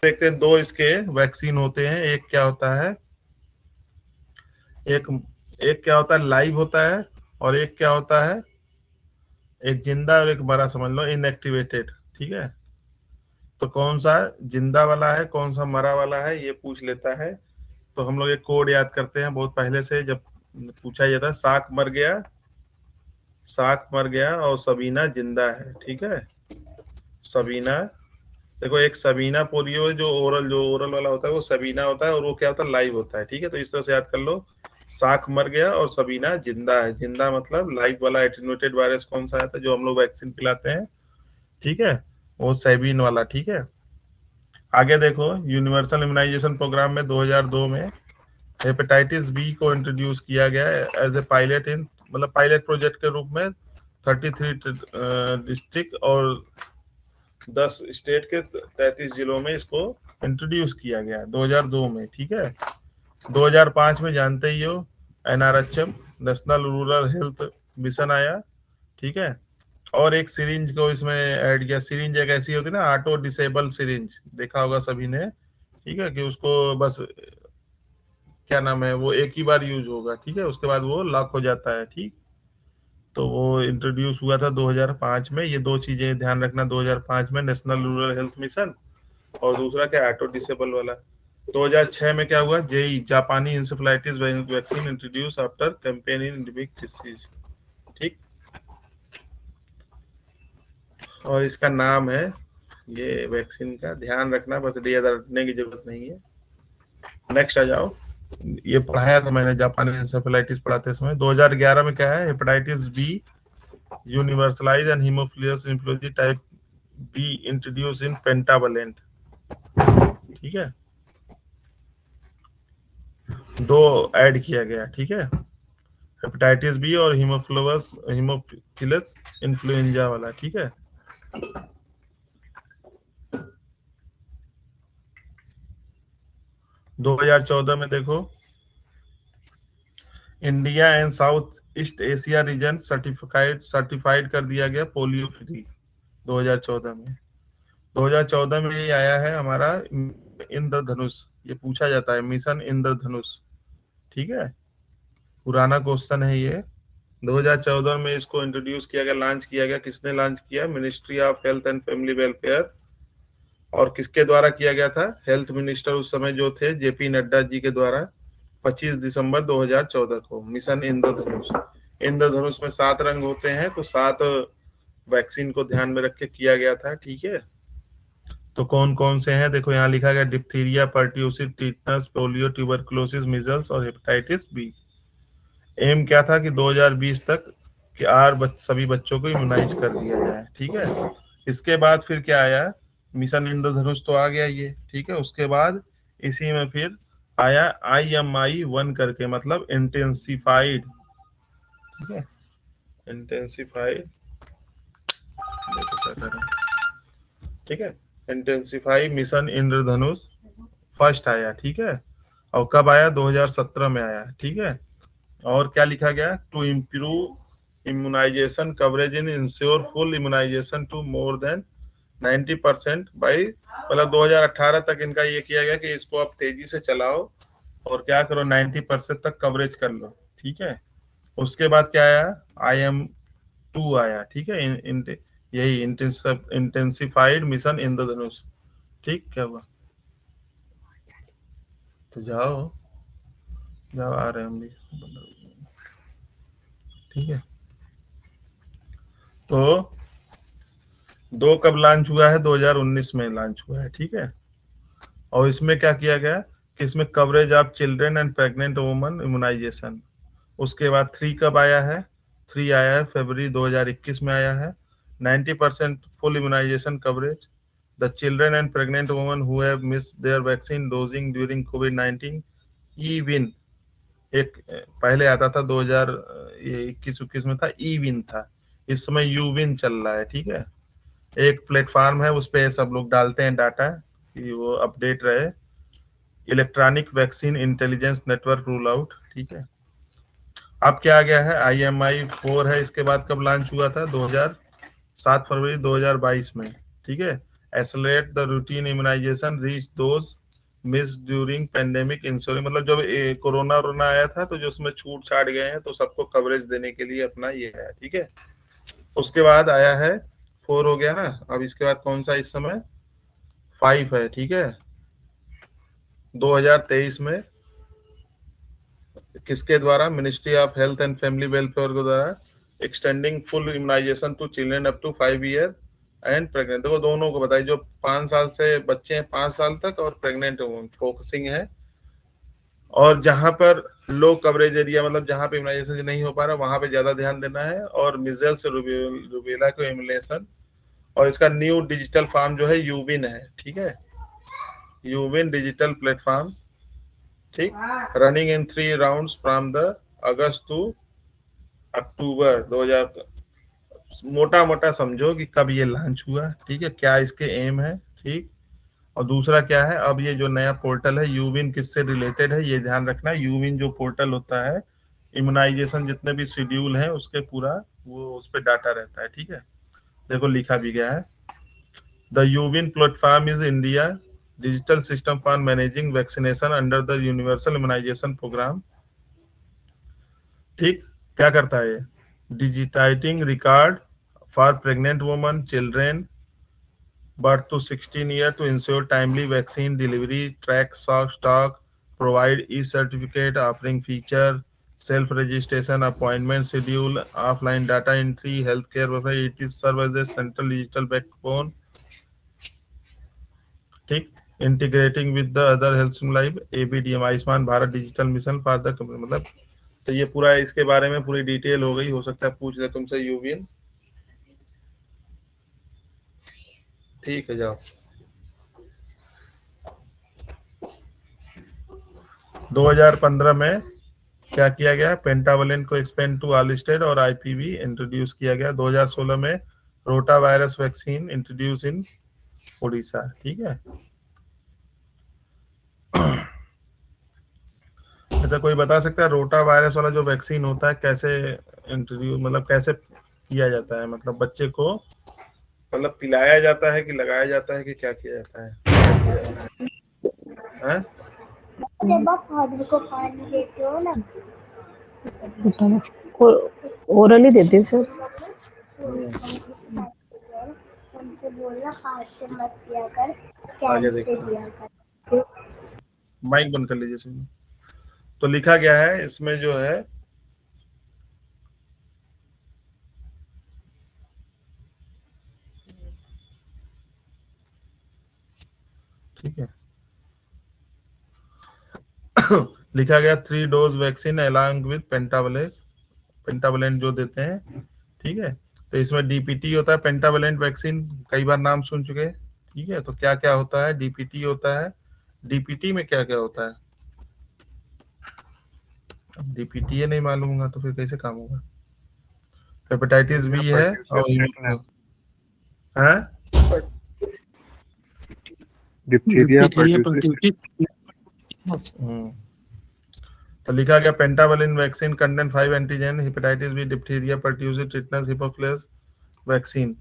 देखते हैं, दो इसके वैक्सीन होते हैं। एक क्या होता है, एक एक क्या होता है, लाइव होता है, और एक क्या होता है, एक जिंदा और एक मरा, समझ लो इनएक्टिवेटेड। ठीक है, तो कौन सा जिंदा वाला है, कौन सा मरा वाला है, ये पूछ लेता है। तो हम लोग एक कोड याद करते हैं बहुत पहले से, जब पूछा जाता है, साक मर गया और सबीना जिंदा है। ठीक है, सबीना, देखो एक सबीना पोलियो जो ओरल वाला होता है वो सबीना होता है, और वो क्या होता है, लाइव होता है। ठीक है, तो इस तरह से याद कर लो, साक मर गया और सबीना जिंदा है। जिंदा मतलब लाइव वाला एटेन्यूएटेड वायरस कौन सा आता है जो हम लोग वैक्सीन पिलाते हैं, ठीक है, वो सेबीन वाला। ठीक है, आगे देखो, यूनिवर्सल इम्यूनाइजेशन प्रोग्राम में 2002 में हेपेटाइटिस बी को इंट्रोड्यूस किया गया एज ए पायलट इन, मतलब पायलट प्रोजेक्ट के रूप में 33 डिस्ट्रिक्ट और 10 स्टेट के 33 जिलों में इसको इंट्रोड्यूस किया गया 2002 में। ठीक है, 2005 में जानते ही हो NRHM, national rural health mission आया। ठीक है, और एक सिरिंज को इसमें ऐड किया। सिरिंज एक ऐसी होती है ना, ऑटो डिसेबल सिरिंज, देखा होगा सभी ने। ठीक है, कि उसको बस क्या नाम है, वो एक ही बार यूज होगा। ठीक है, उसके बाद वो लॉक हो जाता है। ठीक, तो वो इंट्रोड्यूस हुआ था 2005 में। ये दो चीजें ध्यान रखना, 2005 में नेशनल रूरल हेल्थ मिशन, और दूसरा क्या, ऑटो डिसेबल वाला। 2006 में क्या हुआ, जेई जापानी encephalitis vaccine introduce after campaign in endemic disease. ठीक, और इसका नाम है, ये वैक्सीन का ध्यान रखना, बस ज्यादा रटने की जरूरत नहीं है। नेक्स्ट आ जाओ, ये पढ़ाया था मैंने जापानी इंसेफेलाइटिस पढ़ाते समय। 2011 में क्या है, hepatitis B universalise and haemophilus influenza type B introduce in pentavalent. ठीक है, दो ऐड किया गया। ठीक है, हेपेटाइटिस बी और हीमोफिलस इन्फ्लुएंजा वाला। ठीक है, 2014 में देखो, India and South East Asia region certified कर दिया गया पोलियो फ्री 2014 में। 2014 में ये आया है हमारा इंद्रधनुष, ये पूछा जाता है मिशन इंद्रधनुष। ठीक है, पुराना क्वेश्चन है ये। 2014 में इसको इंट्रोड्यूस किया गया, लॉन्च किया गया। किसने लॉन्च किया, ministry of health and family welfare. और किसके द्वारा किया गया था, हेल्थ मिनिस्टर उस समय जो थे जेपी नड्डा जी के द्वारा, 25 दिसंबर 2014 को मिशन इंद्रधनुष। इंद्रधनुष में 7 रंग होते हैं, तो 7 वैक्सीन को ध्यान में रख के किया गया था। ठीक है, तो कौन कौन से हैं, देखो यहाँ लिखा गया, diphtheria, pertussis, tetanus, polio, tuberculosis, measles और हेपेटाइटिस बी। एम क्या था कि 2020 तक कि सभी बच्चों को इम्यूनाइज कर दिया जाए। ठीक है, इसके बाद फिर क्या आया, मिशन इंद्रधनुष तो आ गया ये। ठीक है, उसके बाद इसी में फिर आया IMI-1 करके, मतलब इंटेंसिफाइड। ठीक है, इंटेंसिफाइड, देखो क्या कर रहे हैं। ठीक है, इंटेंसिफाई मिशन इंद्रधनुष फर्स्ट आया। ठीक है, और कब आया, 2017 में आया। ठीक है, और क्या लिखा गया, to improve immunization coverage in ensure full immunization to more than 90% by, मतलब 2018 तक इनका ये किया गया कि इसको आप तेजी से चलाओ और क्या करो, 90% तक कवरेज कर लो। ठीक है, उसके बाद क्या आया, IM-2 आया। ठीक है, यही इंटेंसिफाइड मिशन इंद्रधनुष। ठीक, क्या हुआ, तो जाओ जाओ, आ रहे हैं हम भी। ठीक है, तो दो कब लॉन्च हुआ है, 2019 में लॉन्च हुआ है। ठीक है, और इसमें क्या किया गया कि इसमें coverage of children and pregnant women immunization. उसके बाद 3 कब आया है, 3 आया है फरवरी 2021 में आया है, 90% full immunization coverage. The children and pregnant women who have missed their vaccine dosing during कोविड-19 ई विन, एक पहले आता था 2021 में था, ई विन था, इस समय यू विन चल रहा है। ठीक है, एक प्लेटफॉर्म है, उस पे सब लोग डालते हैं डाटा कि वो अपडेट रहे। Electronic vaccine intelligence network rule out. ठीक है, अब क्या आ गया है, IMI-4 है। इसके बाद कब लॉन्च हुआ था, 7 फरवरी 2022 में। ठीक है, accelerate the routine immunization reach those missed during pandemic ensuring, मतलब जब कोरोना वोरोना आया था तो जो उसमें छूट छाट गए हैं तो सबको कवरेज देने के लिए अपना ये है, ठीक है। उसके बाद आया है 4 हो गया ना, अब इसके बाद कौन सा इस समय 5 है, ठीक है। 2023 में किसके द्वारा, ministry of health and family welfare के द्वारा extending full immunization to children up to 5 year and pregnant, देखो दोनों को बताइए, जो 5 साल से बच्चे हैं 5 साल तक और प्रेग्नेंट फोकसिंग है। और जहां पर लो कवरेज एरिया, मतलब जहां पे इम्यूनाइजेशन नहीं हो पा रहा वहां पे ज्यादा ध्यान देना है। और मिजल्स रूबेला को इम्यूनेशन, और इसका न्यू डिजिटल फॉर्म जो है यूविन है, ठीक है, यूविन डिजिटल प्लेटफॉर्म, ठीक, running in 3 rounds from the August to October 2000, मोटा मोटा समझो कि कब ये लॉन्च हुआ, ठीक है, क्या इसके एम है, ठीक। और दूसरा क्या है, अब ये जो नया पोर्टल है यूविन किससे रिलेटेड है ये ध्यान रखना। यूविन जो पोर्टल होता है, इम्यूनाइजेशन जितने भी शेड्यूल है उसके पूरा वो उस पर डाटा रहता है, ठीक है। देखो लिखा भी गया है, द यूविन platform is India digital system for managing vaccination under the universal immunisation programme, ठीक। क्या करता है, digitising record for pregnant woman children birth to 16 year to ensure timely vaccine delivery, track stock, provide e-certificate offering feature, self-registration, appointment schedule, offline data entry, healthcare website. It is serve as a central digital backbone. ठीक, integrating with the other health life ABDM Ayushman Bharat digital mission for the, मतलब तो ये पूरा इसके बारे में पूरी detail हो गई। हो सकता है पूछ ले तुमसे यूविन, ठीक है जाओ। 2015 में क्या किया गया, पेंटावलेंट को एक्सपेंड टू ऑल स्टेट और आईपीवी इंट्रोड्यूस किया गया। 2016 में रोटा वायरस वैक्सीन इंट्रोड्यूस इन उड़ीसा, ठीक है। अच्छा कोई बता सकता है रोटा वायरस वाला जो वैक्सीन होता है कैसे इंट्रोड्यूस, मतलब कैसे किया जाता है, मतलब बच्चे को मतलब पिलाया जाता है कि लगाया जाता है कि क्या किया जाता है, हैं? पानी देते हो ना, ओरली देते हैं सर। उनसे बोलना हाथ से मत किया कर, आगे कैन से देखते दिया कर। माइक बंद कर लीजिए सुनिए। तो लिखा गया है इसमें जो है, ठीक है, लिखा गया 3 dose vaccine along with pentavalent, pentavalent जो देते हैं, ठीक है। तो इसमें डीपीटी होता है, पेंटावलेंट वैक्सीन कई बार नाम सुन चुके, ठीक है। तो क्या क्या होता है, डीपीटी होता है, डीपीटी में क्या क्या होता है, अब डीपीटी ये नहीं मालूम होगा तो फिर कैसे काम होगा। हेपेटाइटिस बी है और है डिप्थीरिया तो लिखा गया pentavalent vaccine contain 5 antigen hepatitis B diphtheria pertussis tetanus haemophilus vaccine.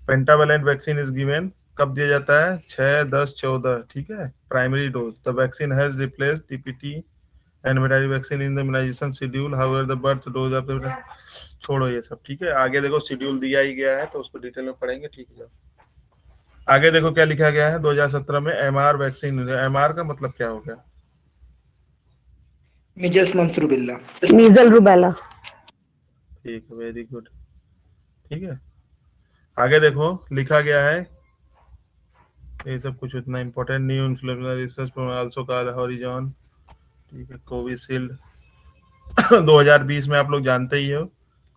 Pentavalent vaccine is given कब दिया जाता है, 6, 10, 14, ठीक है, primary dose. The vaccine has replaced DPT and hepatitis vaccine in the immunisation schedule, however the birth dose of, छोड़ो ये सब, ठीक है। आगे देखो शेड्यूल दिया ही गया है तो उसको डिटेल में पढ़ेंगे, ठीक है। आगे देखो क्या लिखा गया है 2017 में एमआर वैक्सीन। एमआर का मतलब क्या हो गया, मीजल्स मम्स रूबेला। मीजल रूबेला, ठीक है, वेरी गुड, ठीक है। आगे देखो लिखा गया है, ये सब कुछ उतना important, new influenza research also called horizon, ठीक है। कोविशील्ड 2020 में आप लोग जानते ही हो,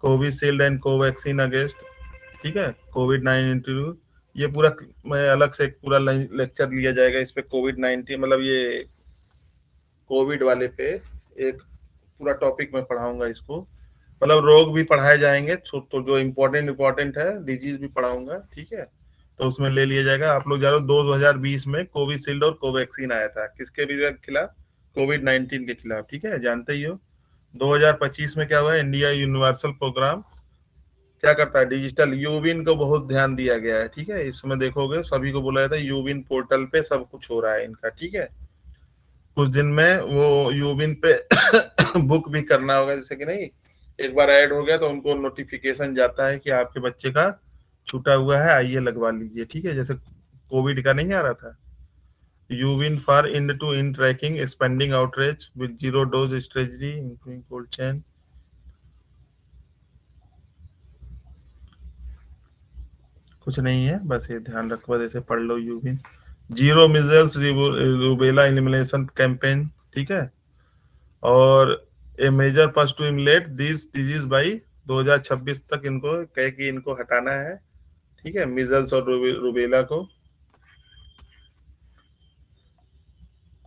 कोविशील्ड एंड कोवैक्सीन अगेंस्ट, ठीक है, कोविड-19। ये पूरा मैं अलग से एक पूरा लेक्चर लिया जाएगा इस पे, कोविड-19 मतलब ये कोविड वाले पे एक पूरा टॉपिक में पढ़ाऊंगा इसको, मतलब रोग भी पढ़ाए जाएंगे तो जो इम्पोर्टेंट है डिजीज भी पढ़ाऊंगा, ठीक है। तो उसमें ले लिया जाएगा। आप लोग जानो 2020 में कोविशील्ड और कोवैक्सीन आया था, किसके भी खिलाफ, कोविड-19 के खिलाफ, ठीक है, जानते ही हो। 2025 में क्या हुआ, इंडिया यूनिवर्सल प्रोग्राम क्या करता है, डिजिटल यूविन को बहुत ध्यान दिया गया है, ठीक है। इसमें देखोगे सभी को बोला जाता है यूविन पोर्टल पे सब कुछ हो रहा है इनका, ठीक है। कुछ दिन में वो यूविन पे बुक भी करना होगा, जैसे कि नहीं, एक बार ऐड हो गया तो उनको नोटिफिकेशन जाता है कि आपके बच्चे का छूटा हुआ है, आइए लगवा लीजिए, ठीक है। जैसे कोविड का नहीं आ रहा था, यूविन for end to end tracking spending outreach with zero dose strategy including cold chain. कुछ नहीं है, बस ये ध्यान रखो, जैसे पढ़ लो यूविन zero measles rubella elimination campaign, ठीक है। और ए मेजर पस टू इमुलेट दिस डिजीज बाई 2026 तक इनको कहे कि इनको हटाना है, ठीक है, मिजल्स और रूबेला को।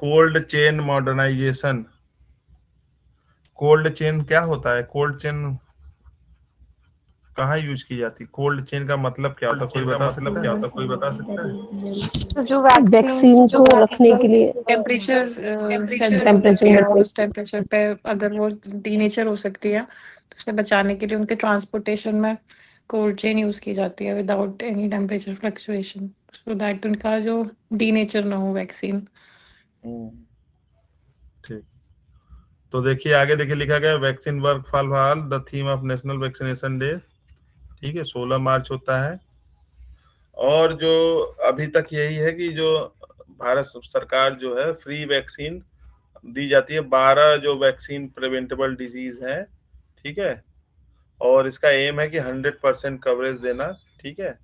Cold chain modernization, cold chain क्या होता है, कोल्ड चेन कहाँ यूज की जाती है, कोल्ड चेन का मतलब क्या होता है, कोई बता सकता है, कोई बता सकता है? तो जो वैक्सीन वैक्सीन जो को रखने के लिए टेम्परेचर सेंसिटिव टेम्परेचर होती है, में उस टेम्परेचर पे अगर वो डीनेचर हो सकती है, तो उसे बचाने के लिए उनके ट्रांसपोर्टेशन में कोल्ड चेन यूज की जाती है without any temperature fluctuation, so that उनका जो डीनेचर ना हो वैक्सीन। ठीक, तो देखिए आगे देखिए लिखा गया vaccine work for all the theme of national vaccination day, ठीक है, 16 मार्च होता है। और जो अभी तक यही है कि जो भारत सरकार जो है फ्री वैक्सीन दी जाती है, 12 जो वैक्सीन प्रिवेंटेबल डिजीज है, ठीक है। और इसका एम है कि 100% कवरेज देना, ठीक है।